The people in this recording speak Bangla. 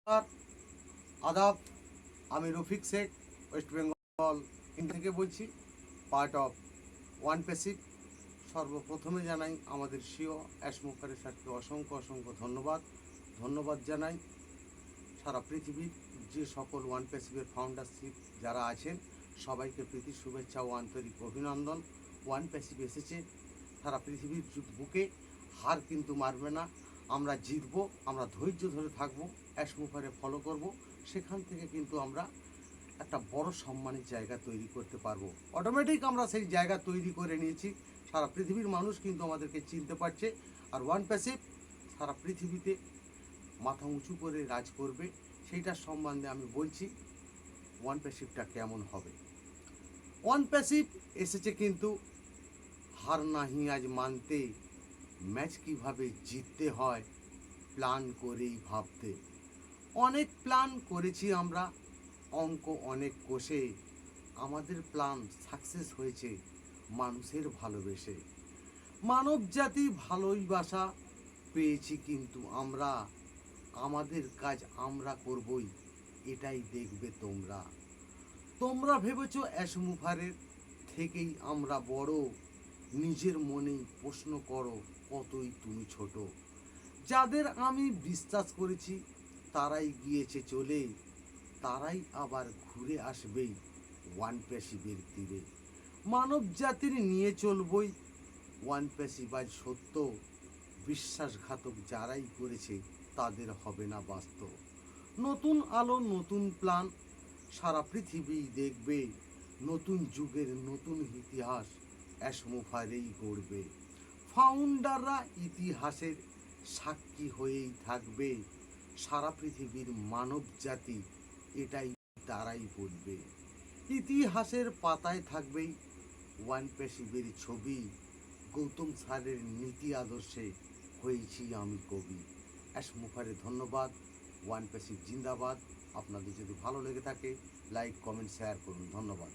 নমস্কার, আদাব। আমি রফিক শেখ, ওয়েস্ট বেঙ্গল থেকে বলছি, পার্ট অফ ওয়ান প্যাসিভ। সর্বপ্রথমে জানাই আমাদের সিও অ্যাশমুখারের স্যারকে অসংখ্য ধন্যবাদ জানাই সারা পৃথিবীর যে সকল ওয়ান প্যাসিভের ফাউন্ডারশিপ যারা আছেন সবাইকে প্রীতি শুভেচ্ছা ও আন্তরিক অভিনন্দন। ওয়ান প্যাসিভ এসেছে সারা পৃথিবীর বুকে, হার কিন্তু মারবে না, আমরা জিতবো, আমরা ধৈর্য ধরে থাকবো, অ্যাশমুখারে ফলো করব, সেখান থেকে কিন্তু আমরা একটা বড় সম্মানের জায়গা তৈরি করতে পারবো। অটোমেটিক আমরা সেই জায়গা তৈরি করে নিয়েছি, সারা পৃথিবীর মানুষ কিন্তু আমাদেরকে চিনতে পারছে। আর ওয়ান প্যাসিভ সারা পৃথিবীতে মাথা উঁচু করে রাজ করবে, সেইটার সম্বন্ধে আমি বলছি ওয়ান প্যাসিভটা কেমন হবে। ওয়ান প্যাসিভ এসেছে কিন্তু হার নাহি আজ মানতে, ম্যাচ কিভাবে জিততে হয় প্ল্যান করেই ভাবতে। অনেক প্ল্যান করেছি আমরা, অঙ্ক অনেক কষে, আমাদের প্ল্যান সাকসেস হয়েছে মানুষের ভালোবেসে। মানব জাতি ভালোবাসা পেয়েছি কিন্তু আমরা, আমাদের কাজ আমরা করবই, এটাই দেখবে তোমরা। তোমরা ভেবেছো অ্যাশমুখারের থেকেই আমরা বড়, নিজের মনেই প্রশ্ন করো কতই তুমি ছোট। যাদের আমি বিশ্বাস করেছি তারাই গিয়েছে চলে, তারাই আবার ঘুরে আসবেই ওয়ান প্যাসিভের তীরে। মানব জাতির নিয়ে চলবই ওয়ান প্যাসিভ আজ সত্য, বিশ্বাসঘাতক যারাই করেছে তাদের হবে না বাস্তব। নতুন আলো নতুন প্ল্যান সারা পৃথিবী দেখবে, নতুন যুগের নতুন ইতিহাস অ্যাশমুখারেই গড়বে। ফাউন্ডাররা ইতিহাসের সাক্ষী হয়েই থাকবে, সারা পৃথিবীর মানব জাতি এটাই তারাই বলবে। ইতিহাসের পাতায় থাকবেই ওয়ান প্যাসিভের ছবি, গৌতম স্যারের নীতি আদর্শে হয়েছি আমি কবি। অ্যাশমুখারে ধন্যবাদ। ওয়ান প্যাসিভ জিন্দাবাদ। আপনাদের যদি ভালো লেগে থাকে লাইক কমেন্ট শেয়ার করুন। ধন্যবাদ।